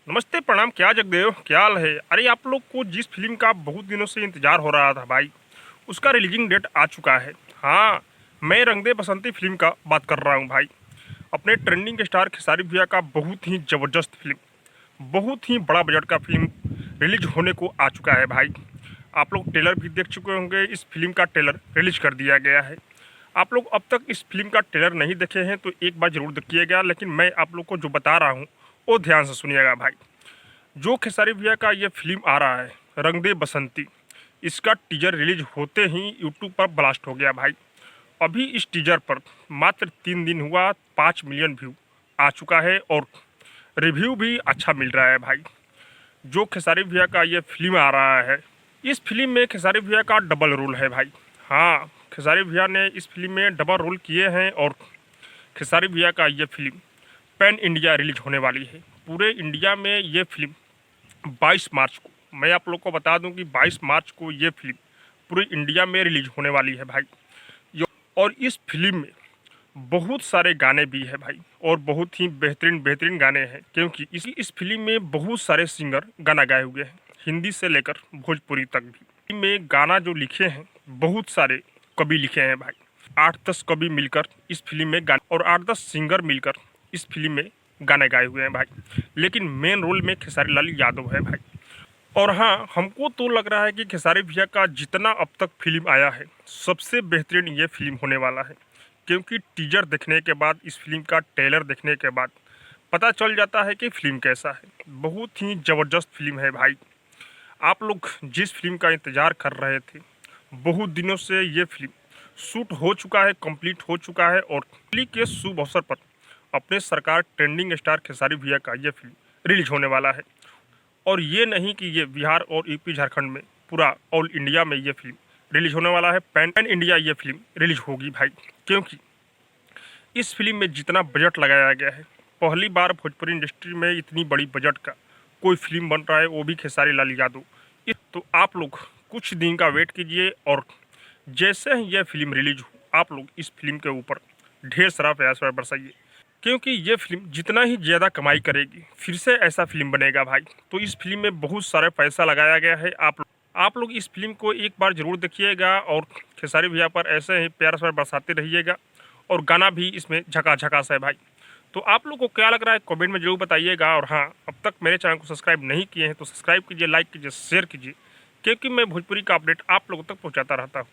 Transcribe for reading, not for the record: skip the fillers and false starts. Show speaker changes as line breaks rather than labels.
नमस्ते, प्रणाम। क्या जगदेव, क्या हाल है? अरे आप लोग को जिस फिल्म का बहुत दिनों से इंतजार हो रहा था भाई, उसका रिलीजिंग डेट आ चुका है। हाँ, मैं रंग दे बसंती फिल्म का बात कर रहा हूँ भाई। अपने ट्रेंडिंग स्टार खेसारी भैया का बहुत ही ज़बरदस्त फिल्म, बहुत ही बड़ा बजट का फिल्म रिलीज होने को आ चुका है भाई। आप लोग ट्रेलर भी देख चुके होंगे। इस फिल्म का ट्रेलर रिलीज कर दिया गया है। आप लोग अब तक इस फिल्म का ट्रेलर नहीं देखे हैं तो एक बार ज़रूर देखिएगा, लेकिन मैं आप लोग को जो बता रहा हूँ वो ध्यान से सुनिएगा भाई। जो खेसारी भैया का ये फिल्म आ रहा है रंग दे बसंती, इसका टीजर रिलीज होते ही यूट्यूब पर ब्लास्ट हो गया भाई। अभी इस टीजर पर मात्र 3 दिन हुआ 5 मिलियन व्यू आ चुका है और रिव्यू भी अच्छा मिल रहा है भाई। जो खेसारी भैया का ये फिल्म आ रहा है, इस फिल्म में खेसारी भैया का डबल रोल है भाई। हाँ, खेसारी भैया ने इस फिल्म में डबल रोल किए हैं और खेसारी भैया का ये फिल्म पैन इंडिया रिलीज होने वाली है। पूरे इंडिया में ये फिल्म 22 मार्च को, मैं आप लोग को बता दूं कि 22 मार्च को ये फिल्म पूरे इंडिया में रिलीज होने वाली है भाई। और इस फिल्म में बहुत सारे गाने भी है भाई, और बहुत ही बेहतरीन बेहतरीन गाने हैं, क्योंकि इस फिल्म में बहुत सारे सिंगर गाना गाए हुए हैं, हिंदी से लेकर भोजपुरी तक भी। फिल्म में गाना जो लिखे हैं बहुत सारे कवि लिखे हैं भाई। 8-10 कवि मिलकर इस फिल्म में गाने, और 8-10 सिंगर मिलकर इस फिल्म में गाने गाए हुए हैं भाई। लेकिन मेन रोल में खेसारी लाल यादव है भाई। और हाँ, हमको तो लग रहा है कि खेसारी भैया का जितना अब तक फिल्म आया है सबसे बेहतरीन ये फिल्म होने वाला है। क्योंकि टीजर देखने के बाद, इस फिल्म का ट्रेलर देखने के बाद पता चल जाता है कि फिल्म कैसा है। बहुत ही ज़बरदस्त फिल्म है भाई। आप लोग जिस फिल्म का इंतज़ार कर रहे थे बहुत दिनों से, ये फिल्म शूट हो चुका है, कंप्लीट हो चुका है, और होली के शुभ अवसर पर अपने सरकार ट्रेंडिंग स्टार खेसारी भैया का ये फिल्म रिलीज होने वाला है। और ये नहीं कि ये बिहार और यूपी झारखंड में, पूरा ऑल इंडिया में ये फिल्म रिलीज होने वाला है। पैन इंडिया ये फिल्म रिलीज होगी भाई। क्योंकि इस फिल्म में जितना बजट लगाया गया है, पहली बार भोजपुरी इंडस्ट्री में इतनी बड़ी बजट का कोई फिल्म बन रहा है, वो भी खेसारी लाल यादव। तो आप लोग कुछ दिन का वेट कीजिए, और जैसे ही यह फिल्म रिलीज हो आप लोग इस फिल्म के ऊपर ढेर सारा प्यार बरसाइए। क्योंकि ये फिल्म जितना ही ज़्यादा कमाई करेगी, फिर से ऐसा फिल्म बनेगा भाई। तो इस फिल्म में बहुत सारा पैसा लगाया गया है। आप लोग इस फिल्म को एक बार ज़रूर देखिएगा, और खेसारी भैया पर ऐसे ही प्यार से बरसाते रहिएगा। और गाना भी इसमें झकाझकास है भाई। तो आप लोग को क्या लग रहा है कमेंट में जरूर बताइएगा। और हाँ, अब तक मेरे चैनल को सब्सक्राइब नहीं किए हैं तो सब्सक्राइब कीजिए, लाइक कीजिए, शेयर कीजिए, क्योंकि मैं भोजपुरी का अपडेट आप लोगों तक पहुँचाता रहता हूँ।